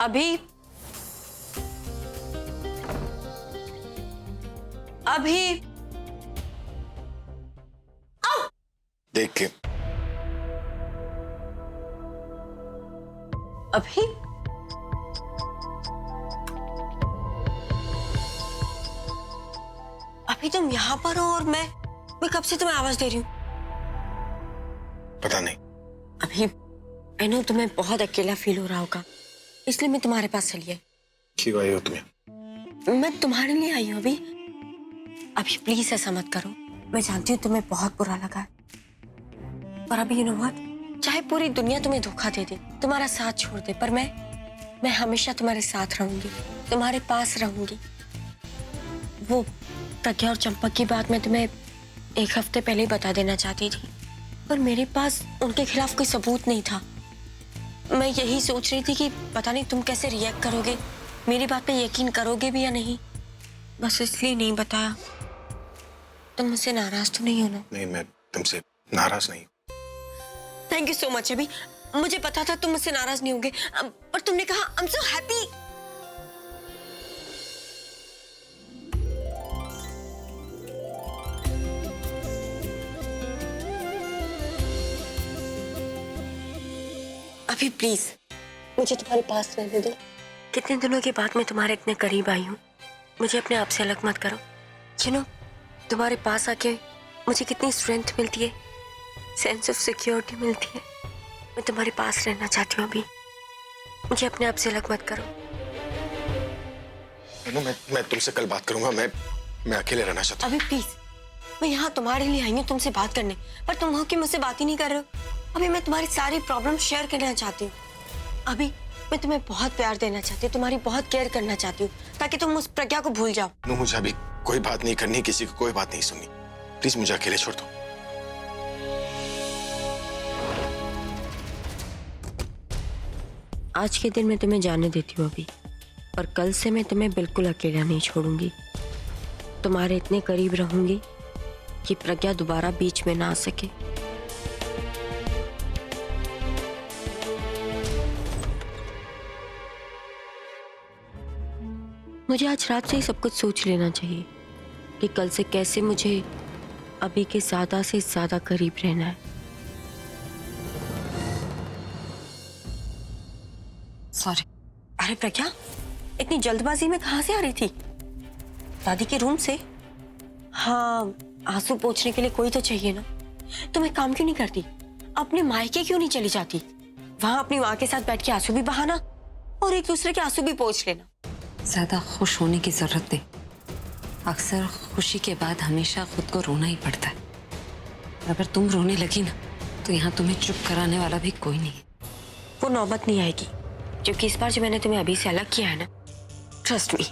अभी अभी देख के अभी अभी तुम यहाँ पर हो और मैं कब से तुम्हें आवाज दे रही हूँ? पता नहीं। अभी आई नो तुम्हें बहुत अकेला फील हो रहा होगा, इसलिए मैं तुम्हारे पास चली आई। क्यों आई हो तुम्हें? मैं तुम्हारे लिए आई हूँ अभी। अभी प्लीज ऐसा मत करो, मैं जानती हूँ तुम्हें बहुत बुरा लगा है, पर अभी यू नो व्हाट, चाहे पूरी दुनिया तुम्हें धोखा दे दे, तुम्हारा साथ छोड़ दे, पर मैं हमेशा तुम्हारे साथ रहूंगी, तुम्हारे पास रहूंगी। वो प्रज्ञा और चंपक की बात मैं तुम्हें 1 हफ्ते पहले ही बता देना चाहती थी, पर मेरे पास उनके खिलाफ कोई सबूत नहीं था। मैं यही सोच रही थी कि पता नहीं तुम कैसे रिएक्ट करोगे, मेरी बात पे यकीन करोगे भी या नहीं, बस इसलिए नहीं बताया। तुम मुझसे नाराज तो नहीं हो ना? नहीं, मैं तुमसे नाराज नहीं। Thank you so much. अभी मुझे पता था तुम मुझसे नाराज नहीं होंगे, पर तुमने कहा आई एम सो हैप्पी। अभी प्लीज मुझे तुम्हारे पास रहने दो। कितने दिनों के बाद मैं तुम्हारे इतने करीब आई हूँ, मुझे अपने आप से अलग मत करो। यू नो, तुम्हारे पास आके मुझे कितनी स्ट्रेंथ मिलती है, सेंस ऑफ सिक्योरिटी मिलती है। मैं तुम्हारे पास रहना चाहती हूँ अभी, मुझे अपने आप से अलग मत करो। मैं तुमसे कल बात करूंगा। मैं अकेले रहना चाहता हूँ। अभी प्लीज, मैं यहाँ तुम्हारे लिए आई हूँ तुमसे बात करने, पर तुम हो कि मुझसे बात ही नहीं कर रहे हो। अभी मैं तुम्हारी सारी प्रॉब्लम शेयर करना चाहती हूँ। अभी मैं तुम्हें बहुत प्यार देना चाहती हूँ, तुम्हारी बहुत केयर करना चाहती हूँ, ताकि तुम उस प्रज्ञा को भूल जाओ। मुझे अभी कोई बात नहीं करनी, किसी को कोई बात नहीं सुननी। प्लीज मुझे अकेले छोड़ दो। आज के दिन मैं तुम्हें जाने देती हूँ अभी, पर कल से मैं तुम्हें बिल्कुल अकेला नहीं छोड़ूंगी। तुम्हारे इतने करीब रहूंगी कि प्रज्ञा दोबारा बीच में ना आ सके। मुझे आज रात से ही सब कुछ सोच लेना चाहिए कि कल से कैसे मुझे अभी के ज्यादा से ज्यादा करीब रहना है। सॉरी। अरे प्रज्ञा, इतनी जल्दबाजी में कहाँ से आ रही थी? दादी के रूम से? हाँ, आंसू पोंछने के लिए कोई तो चाहिए ना। तुम एक काम क्यों नहीं करती, अपने मायके क्यों नहीं चली जाती? वहां अपनी माँ के साथ बैठ के आंसू भी बहाना और एक दूसरे के आंसू भी पोंछ लेना। ज्यादा खुश होने की जरूरत नहीं, अक्सर खुशी के बाद हमेशा खुद को रोना ही पड़ता है। अगर तुम रोने लगी ना, तो यहाँ तुम्हें चुप कराने वाला भी कोई नहीं है। वो नौबत नहीं आएगी, क्योंकि इस बार जो मैंने तुम्हें अभी से अलग किया है ना, ट्रस्ट मी,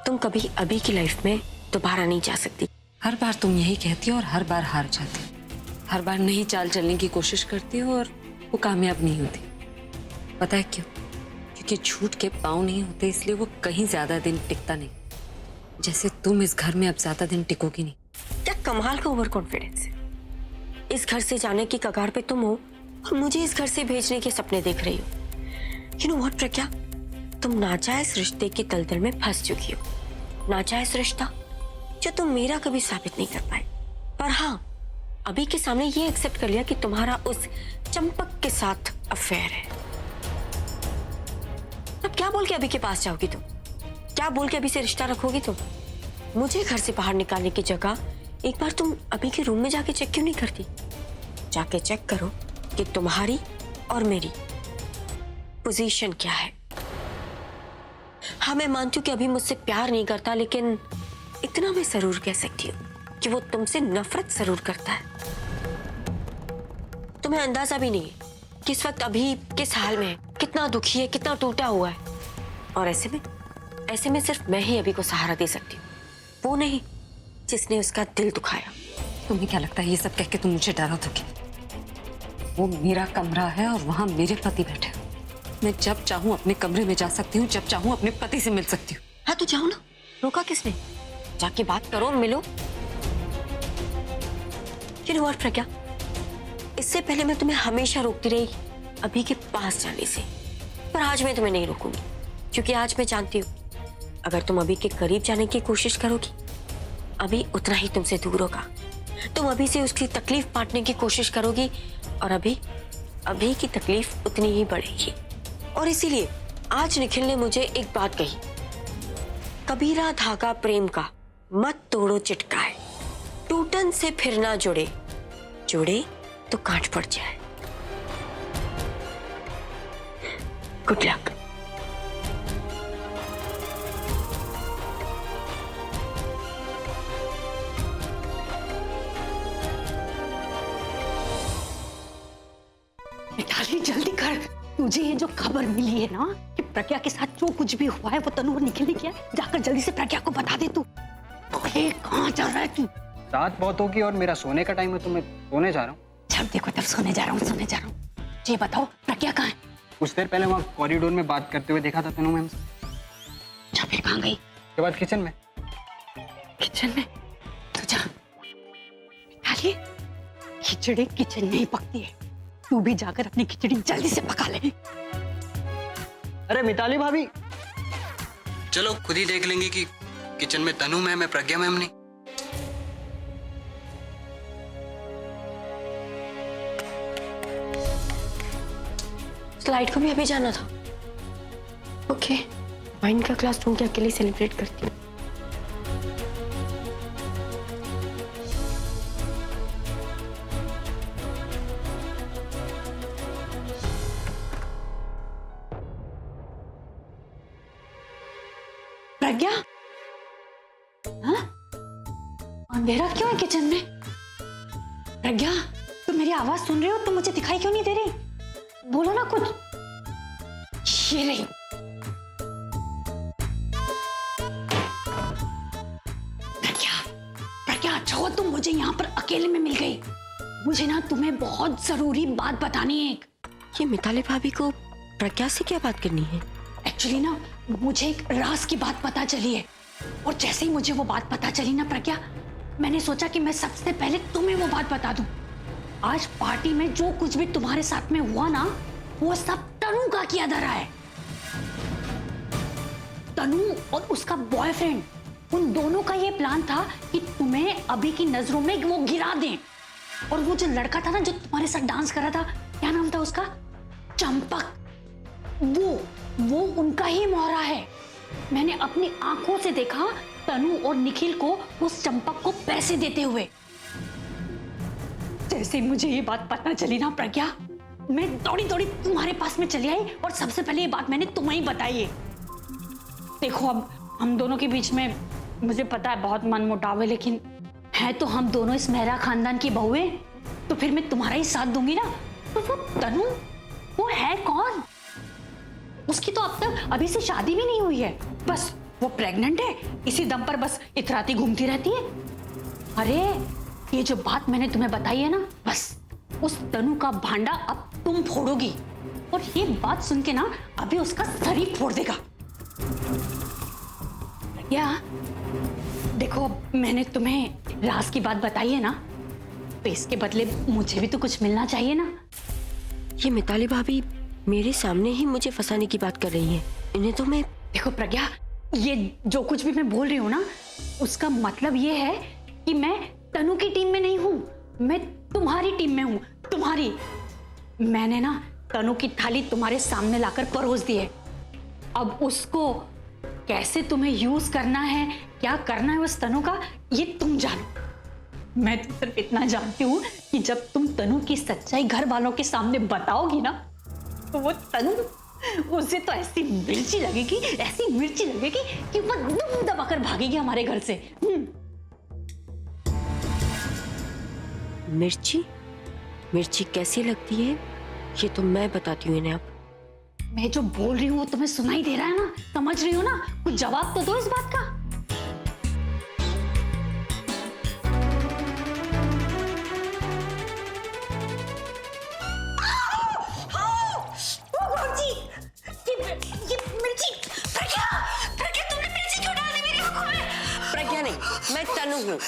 तुम कभी अभी की लाइफ में दोबारा नहीं जा सकती। हर बार तुम यही कहती हो और हर बार हार जाती हो। हर बार नई चाल चलने की कोशिश करती हो और वो कामयाब नहीं होती। पता है क्यों? क्योंकि झूठ के पाँव नहीं होते, इसलिए वो कहीं ज्यादा दिन टिकता नहीं। जैसे तुम इस घर में अब ज्यादा दिन टिकोगी नहीं। क्या कमाल का ओवर कॉन्फिडेंस है। इस घर से जाने की कगार पे तुम हो और मुझे इस घर से भेजने के सपने देख रही हो। यू नो व्हाट प्रज्ञा, तुम नाजायज रिश्ते के दलदल में फंस चुकी हो। नाजायज रिश्ता जो तुम मेरा कभी साबित नहीं कर पाए, पर हाँ, अभी के सामने ये एक्सेप्ट कर लिया कि तुम्हारा उस चंपक के साथ अफेयर है। अब क्या बोल के अभी के पास जाओगी तुम? क्या बोल के अभी से रिश्ता रखोगी तुम? मुझे घर से बाहर निकालने की जगह एक बार तुम अभी के रूम में जाके चेक क्यों नहीं करती? जाके चेक करो कि तुम्हारी और मेरी पोजीशन क्या है। हाँ, मैं मानती हूँ कि अभी मुझसे प्यार नहीं करता, लेकिन इतना मैं जरूर कह सकती हूँ कि वो तुमसे नफरत जरूर करता है। तुम्हें अंदाजा भी नहीं है कि इस वक्त अभी किस हाल में है, कितना दुखी है, कितना टूटा हुआ है। और ऐसे में सिर्फ मैं ही अभी को सहारा दे सकती हूँ, वो नहीं जिसने उसका दिल दुखाया। तुम्हें क्या लगता है ये सब कह के तुम मुझे डरा दोगी? वो मेरा कमरा है और वहां मेरे पति बैठे। मैं जब चाहूं अपने कमरे में जा सकती हूँ, जब चाहूं अपने पति से मिल सकती हूँ। हाँ तो जाओ ना, रोका किसने? जाके बात करो, मिलो। फिर और प्रज्ञा, इससे पहले मैं तुम्हें हमेशा रोकती रही अभी के पास जाने से, पर आज मैं तुम्हें नहीं रोकूंगी, क्योंकि आज मैं जानती हूँ अगर तुम अभी के करीब जाने की कोशिश करोगी, अभी उतना ही तुमसे दूर होगा। तुम अभी से उसकी तकलीफ बांटने की कोशिश करोगी और अभी की तकलीफ उतनी ही बढ़ेगी। और इसीलिए आज निखिल ने मुझे एक बात कही, कबीरा धागा प्रेम का मत तोड़ो चिटकाए, टूटन से फिर ना जुड़े, जुड़े तो कांट पड़ जाए। Good luck. मिताली जल्दी कर, तुझे ये जो खबर मिली है ना कि प्रज्ञा के साथ जो कुछ भी हुआ है वो तनु और निखिल ने किया, जाकर जल्दी से प्रज्ञा को बता दे तू। अरे कहाँ जा रहा है तू? रात बहुत होगी और मेरा सोने का टाइम है तो मैं सोने जा रहा हूँ। जब देखो तब सोने जा रहा हूँ। ये बताओ प्रज्ञा कहाँ है? कुछ देर पहले वहाँ कॉरिडोर में बात करते हुए देखा था तनु मैम से। अच्छा फिर कहाँ गई? उसके बाद किचन में। किचन में? तो जा। मिताली खिचड़ी किचन में ही पकती है, तू भी जाकर अपनी खिचड़ी जल्दी से पका ले। अरे मिताली भाभी, चलो खुद ही देख लेंगे कि किचन में तनु मैम है प्रज्ञा मैम नहीं। स्लाइड को भी अभी जाना था। ओके, वाइन का क्लास तुम क्या अकेले सेलिब्रेट करती हूँ। प्रज्ञा, हाँ? अंधेरा क्यों है किचन में? प्रज्ञा, तुम मेरी आवाज सुन रही हो? तुम मुझे दिखाई क्यों नहीं दे रही? बोलो ना कुछ। ये रही। प्रज्ञा, अच्छा हुआ तुम मुझे यहाँ पर अकेले में मिल गई। मुझे ना तुम्हें बहुत जरूरी बात बतानी है एक। ये मिताली भाभी को प्रज्ञा से क्या बात करनी है? एक्चुअली ना मुझे एक राज की बात पता चली है, और जैसे ही मुझे वो बात पता चली ना प्रज्ञा, मैंने सोचा कि मैं सबसे पहले तुम्हें वो बात बता दूं। आज पार्टी में जो कुछ भी तुम्हारे साथ में हुआ ना, वो सब तनु का किया धरा है। तनु और उसका बॉयफ्रेंड, उन दोनों का ये प्लान था कि तुम्हें अभी की नजरों में वो गिरा दें। और वो जो लड़का था ना जो तुम्हारे साथ डांस कर रहा था, क्या नाम था उसका? चंपक। वो उनका ही मोहरा है। मैंने अपनी आंखों से देखा तनु और निखिल को उस चंपक को पैसे देते हुए। जैसे मुझे ये बात पता चली ना प्रज्ञा, मैं दौड़ी दौड़ी तुम्हारे पास में चली आई और सबसे पहले ये बात मैंने तुम्हें ही बताई है। देखो अब हम दोनों के बीच में, मुझे पता है बहुत मनमुटाव है, लेकिन है तो हम दोनों इस मेहरा खानदान की बहुएं, तो फिर मैं तुम्हारा ही साथ दूंगी ना। तो वो तनु, वो है कौन? उसकी तो अब तक अभी से शादी भी नहीं हुई है, बस वो प्रेग्नेंट है, इसी दम पर बस इतराती घूमती रहती है। अरे ये जो बात मैंने तुम्हें बताई है ना, बस उस तनु का भांडा अब तुम फोड़ोगी, और ये बात सुन के ना अभी उसका सर ही फोड़ देगा। या देखो, अब मैंने तुम्हें राज की बात बताई है ना, तो इसके बदले मुझे भी तो कुछ मिलना चाहिए ना। ये मिताली भाभी मेरे सामने ही मुझे फंसाने की बात कर रही है। इन्हें तो मैं... देखो प्रज्ञा, ये जो कुछ भी मैं बोल रही हूँ ना, उसका मतलब ये है कि मैं तनु की टीम में नहीं हूँ, मैं तुम्हारी टीम में हूँ। तुम्हारी। मैंने ना तनु की थाली तुम्हारे सामने लाकर परोस दी है। अब उसको कैसे तुम्हें यूज करना है, क्या करना है उस तनु का, ये तुम जानो। मैं तो सिर्फ इतना जानती हूँ कि जब तुम तनु की सच्चाई घर वालों के सामने बताओगी ना, तो वो तनु, उसे तो ऐसी मिर्ची लगेगी कि वो दुम दबाकर भागेगी हमारे घर से। मिर्ची कैसी लगती है ये तो मैं बताती हूँ इन्हें। अब मैं जो बोल रही हूँ वो तुम्हें सुनाई दे रहा है ना? समझ रही हो ना? कुछ जवाब तो दो इस बात का। प्रज्ञा नहीं, मैं तनु हूँ।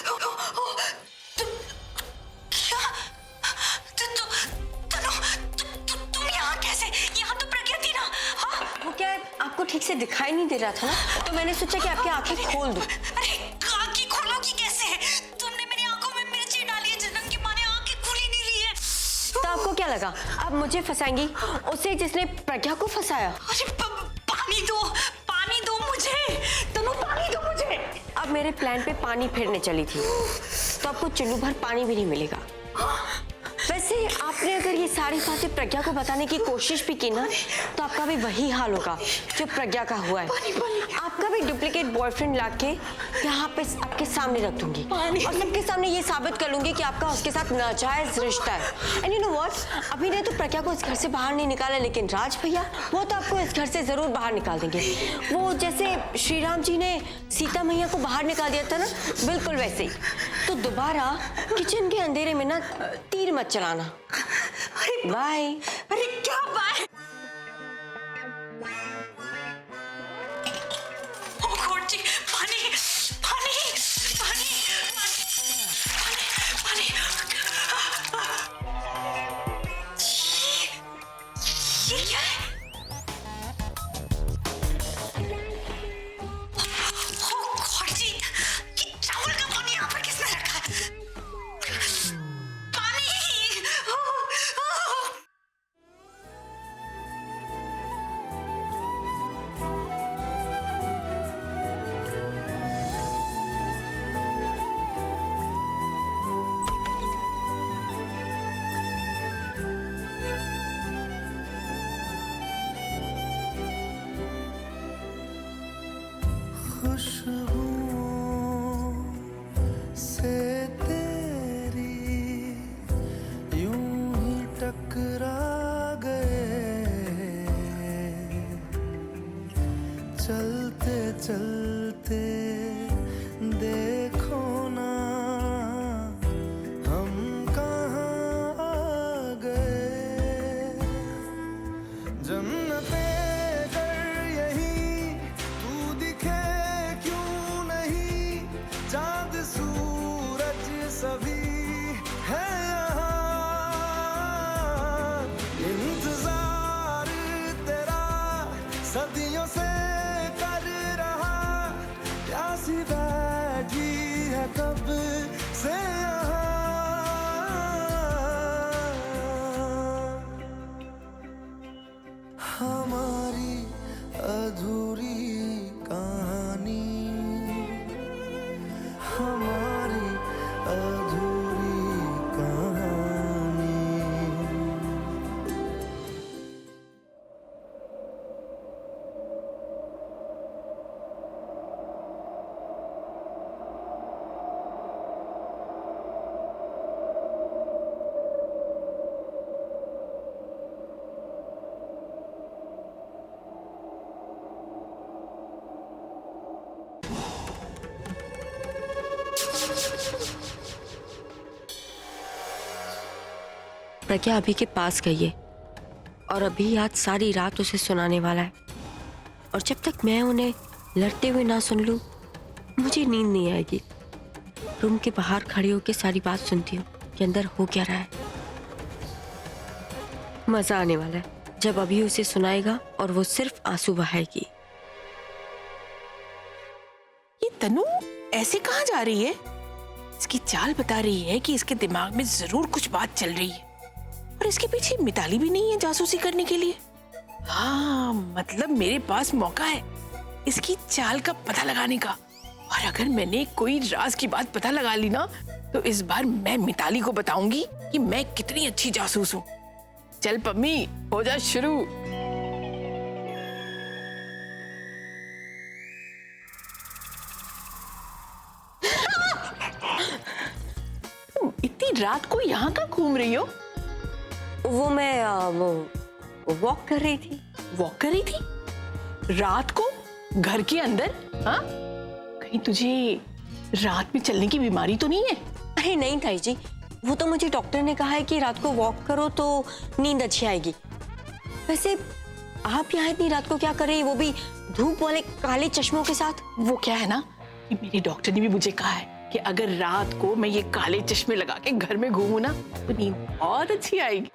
से दिखाई नहीं दे रहा था ना, तो मैंने सोचा कि आपकी आंखें खोल दूं। अरे आंखें खोलोगी कैसे? तुमने मेरी आंखों में मिर्ची डाली है, जन्म की माँ ने आंखें खोली नहीं रही है। तो आपको क्या लगा आप मुझे फंसाएंगी, उसे जिसने प्रज्ञा को फंसाया? अरे पानी दो मुझे, तनु पानी दो मुझे। अब मेरे प्लान पे पानी फेरने चली थी, तो आपको चुल्लू भर पानी भी नहीं मिलेगा। वैसे आपने अगर ये सारी बातें प्रज्ञा को बताने की कोशिश भी की ना, तो आपका भी वही हाल होगा जो प्रज्ञा का हुआ है। आपका भी डुप्लीकेट बॉयफ्रेंड लाके यहाँ पे आपके सामने रख दूंगी और सबके सामने ये साबित कर लूंगी कि आपका उसके साथ नाजायज रिश्ता है। एंड यू नो व्हाट, अभी ने तो प्रज्ञा को इस घर से बाहर नहीं निकाला, लेकिन राज भैया वो तो आपको इस घर से जरूर बाहर निकाल देंगे। वो जैसे श्री राम जी ने सीता मैया को बाहर निकाल दिया था ना, बिल्कुल वैसे ही। तो दोबारा किचन के अंधेरे में ना तीर मत चलाना। बाय। अरे क्या बाय? ओ गॉड जी, पानी पानी पानी पानी ये क्या है? ओ गॉड जी, ये चावल का पानी यहाँ पर किसने रखा है? पानी खुशबुओं से तेरी यूं ही टकरा गए, चलते चलते देखो ना हम कहाँ आ गए। जन्नते कर यही तू दिखे क्यों नहीं, चांद सूरज सभी है यहाँ। इंतजार तेरा सदियों से कर रहा, प्यासी बैठी है कब से यहाँ। हमारी अधूरी कहानी, हमारी अधूरी कहानी। प्रज्ञा अभी के पास गई है और अभी आज सारी रात उसे सुनाने वाला है, और जब तक मैं उन्हें लड़ते हुए ना सुन लूं, मुझे नींद नहीं आएगी। रूम के बाहर खड़ी होकर सारी बात सुनती हूँ कि अंदर हो क्या रहा है। मजा आने वाला है जब अभी उसे सुनाएगा और वो सिर्फ आंसू बहाएगी। ये तनु ऐसे कहाँ जा रही है? इसकी चाल बता रही है कि इसके दिमाग में जरूर कुछ बात चल रही है, और इसके पीछे मिताली भी नहीं है जासूसी करने के लिए। हाँ, मतलब मेरे पास मौका है इसकी चाल का पता लगाने का, और अगर मैंने कोई राज की बात पता लगा ली ना, तो इस बार मैं मिताली को बताऊंगी कि मैं कितनी अच्छी जासूस हूँ। चल पम्मी, हो जा शुरू। इतनी रात को यहाँ का घूम रही हो? वो मैं वॉक कर रही थी। वॉक कर रही थी रात को घर के अंदर? हाँ, कहीं तुझे रात में चलने की बीमारी तो नहीं है? अरे नहीं ताई जी, वो तो मुझे डॉक्टर ने कहा है कि रात को वॉक करो तो नींद अच्छी आएगी। वैसे आप यहाँ इतनी रात को क्या कर रही है, वो भी धूप वाले काले चश्मों के साथ? वो क्या है ना कि मेरे डॉक्टर ने भी मुझे कहा है कि अगर रात को मैं ये काले चश्मे लगा के घर में घूमूं ना, तो नींद बहुत अच्छी आएगी।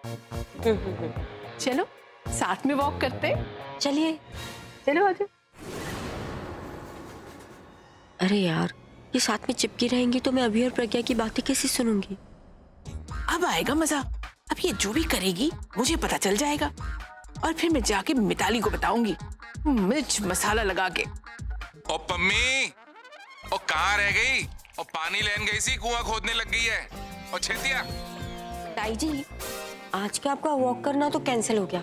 चलो साथ में वॉक करते हैं। चलिए। चलो आजा। अरे यार, ये साथ में चिपकी रहेंगी तो मैं अभी और प्रज्ञा की बातें कैसे सुनूंगी? अब आएगा मजा। अब ये जो भी करेगी मुझे पता चल जाएगा और फिर मैं जाके मिताली को बताऊंगी मिर्च मसाला लगा के। ओ पम्मी, ओ कहाँ रह गई? और पानी लेन गई सी, कुआं खोदने लग गई है। और छेतिया। ताई जी, आज का आपका वॉक करना तो कैंसिल हो गया।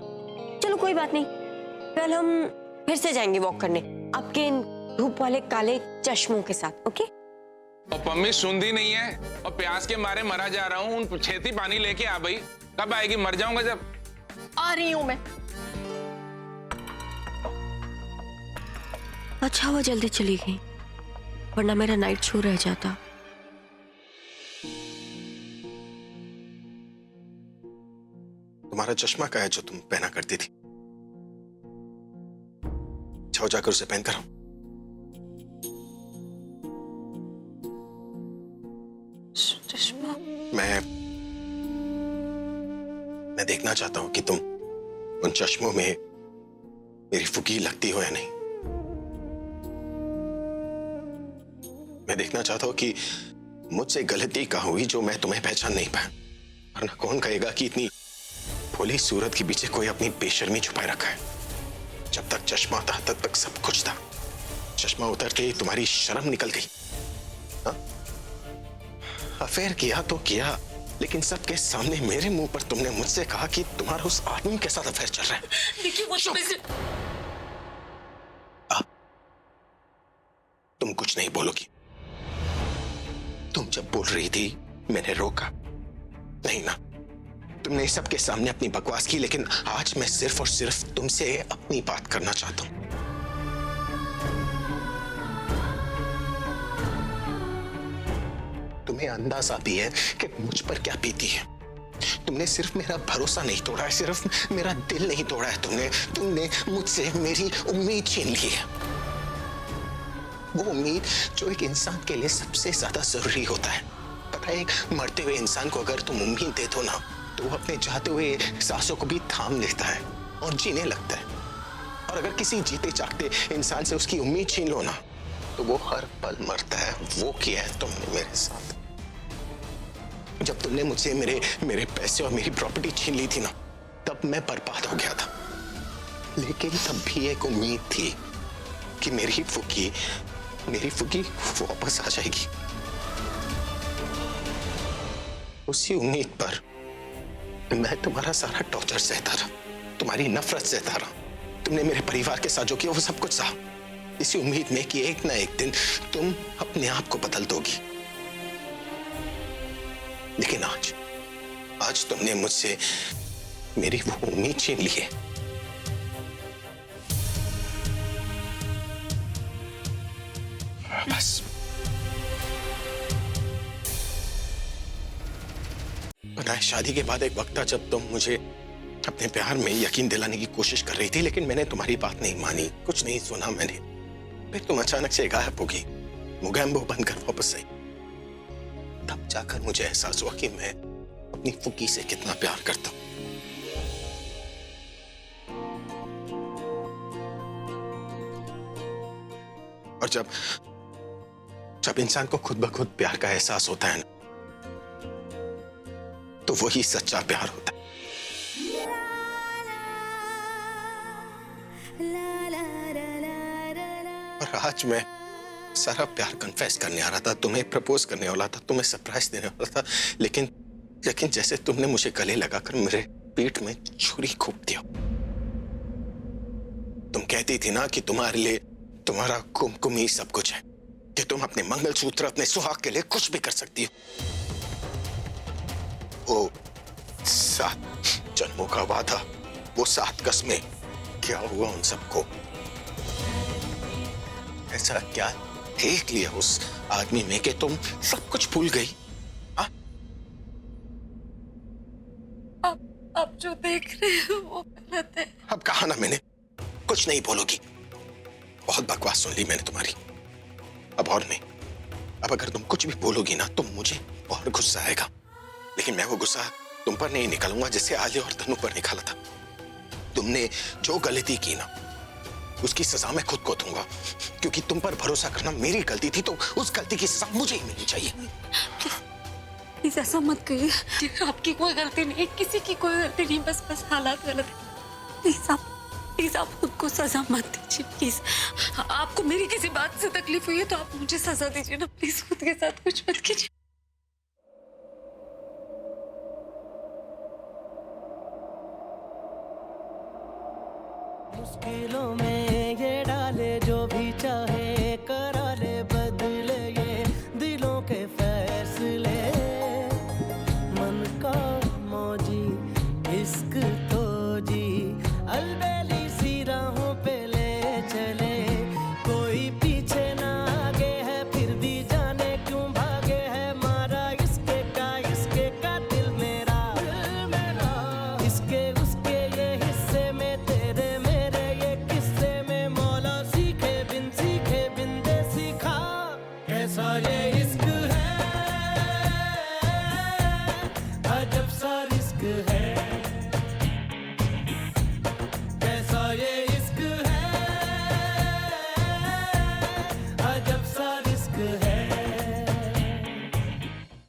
चलो कोई बात नहीं, कल हम फिर से जाएंगे वॉक करने आपके इन धूप वाले काले चश्मों के साथ। ओके? और पम्मी सुनती नहीं है, और प्यास के मारे मरा जा रहा हूँ। उन छेती पानी लेके आ भाई। कब आएगी? मर जाऊंगा जब। आ रही हूँ मैं। अच्छा हुआ जल्दी चली गई, वरना मेरा नाइट शो रह जाता। तुम्हारा चश्मा का है जो तुम पहना करती थी? जाओ जाकर उसे पहन कर आओ। चश्मा? मैं देखना चाहता हूं कि तुम उन चश्मों में मेरी फुकी लगती हो या नहीं। मैं देखना चाहता हूं कि मुझसे गलती कहाँ हुई जो मैं तुम्हें पहचान नहीं पाया। वरना कौन कहेगा कि इतनी भोली सूरत के पीछे कोई अपनी बेशर्मी छुपाए रखा है। जब तक चश्मा था तब तक सब कुछ था। चश्मा उतरते ही तुम्हारी शर्म निकल गई। अफेयर किया तो किया, लेकिन सबके सामने मेरे मुंह पर तुमने मुझसे कहा कि तुम्हारा उस आदमी के साथ अफेयर चल रहा है। देखिए वो अब तुम कुछ नहीं बोलोगी। तुम जब बोल रही थी मैंने रोका नहीं ना। तुमने सबके सामने अपनी बकवास की, लेकिन आज मैं सिर्फ और सिर्फ तुमसे अपनी बात करना चाहता हूं। तुम्हें अंदाजा भी है कि मुझ पर क्या बीती है। तुमने सिर्फ मेरा भरोसा नहीं तोड़ा है, सिर्फ मेरा दिल नहीं तोड़ा है। तुमने मुझसे मेरी उम्मीद छीन ली है। वो उम्मीद जो एक इंसान के लिए सबसे ज्यादा जरूरी होता है। पता है, एक मरते हुए इंसान को अगर तुम उम्मीद दे दो ना, तो वो अपने जाते हुए सांसों को भी थाम लेता है और जीने लगता है। और अगर किसी जीते जागते इंसान से उसकी उम्मीद छीन लो ना, तो वो हर पल मरता है। वो किया है तुमने मेरे साथ। जब तुमने मुझसे मेरे पैसे और मेरी प्रॉपर्टी छीन ली थी ना, तब मैं बर्बाद हो गया था। लेकिन तब भी एक उम्मीद थी कि मेरी फुकी वापस आ जाएगी। उसी उम्मीद पर मैं तुम्हारा सारा टॉर्चर सहता रहा, तुम्हारी नफरत सहता रहा। तुमने मेरे परिवार के साथ जो किया वो सब कुछ सहा, इसी उम्मीद में कि एक ना एक दिन तुम अपने आप को बदल दोगी। लेकिन आज तुमने मुझसे मेरी वो उम्मीद छीन ली है। बस पता है, शादी के बाद एक वक्त था जब तुम मुझे अपने प्यार में यकीन दिलाने की कोशिश कर रही थी, लेकिन मैंने तुम्हारी बात नहीं मानी, कुछ नहीं सुना मैंने। फिर तुम अचानक से गायब हो गई, मुगैम्बो बनकर वापस आई। तब जाकर मुझे एहसास हुआ कि मैं अपनी फुकी से कितना प्यार करता हूं। और जब इंसान को खुद ब खुद प्यार का एहसास होता है ना, तो वही सच्चा प्यार होता है। और आज मैं सारा प्यार कन्फेस करने आ रहा था, तुम्हें प्रपोज करने वाला था, तुम्हें सरप्राइज देने वाला था, लेकिन जैसे तुमने मुझे गले लगाकर मेरे पीठ में छुरी घोंप दिया। तुम कहती थी ना कि तुम्हारे लिए तुम्हारा कुमकुम ही सब कुछ है, कि तुम अपने मंगलसूत्र, अपने सुहाग के लिए कुछ भी कर सकती हो। वो 7 जन्मों का वादा, वो 7 कसमें, क्या हुआ उन सबको? ऐसा क्या देख लिया उस आदमी में कि तुम सब कुछ भूल गई? आप जो देख रहे हो वो गलत है। अब कहा ना मैंने, कुछ नहीं बोलोगी। बहुत बकवास सुन ली मैंने तुम्हारी, अब और नहीं। अब अगर तुम कुछ भी बोलोगी ना तो मुझे और गुस्सा आएगा, लेकिन मैं वो गुस्सा तुम पर नहीं निकालूंगा जैसे आलिया और तनु पर निकाला था। तुमने जो गलती की ना, उसकी सजा मैं खुद को दूंगा, क्योंकि तुम पर भरोसा करना मेरी गलती थी, तो उस गलती की सजा मुझे ही मिलनी चाहिए। प्लीज ऐसा मत कहिए। आपकी कोई गलती नहीं, किसी की कोई गलती नहीं, बस हालात गलत है। प्लीज आप खुद को सजा मत दीजिए। प्लीज, आपको मेरी किसी बात से तकलीफ हुई है तो आप मुझे सजा दीजिए ना। प्लीज खुद के साथ कुछ मत कीजिए। मुश्किलों में ये डाले जो भी चाहे, करा ले बदले ये दिलों के फैसले। मन का मौजी इश्क तो जी अलबेली सी राहों पे ले चले। कोई पीछे ना आगे है, फिर भी जाने क्यों भागे है। मारा इसके का दिल मेरा इसके उसके ये हिस्से में, तेरे मेरे ये किस्से में। मौला सीखे बिन दे सीखा, कैसा ये इश्क है, अजब सा रिस्क है।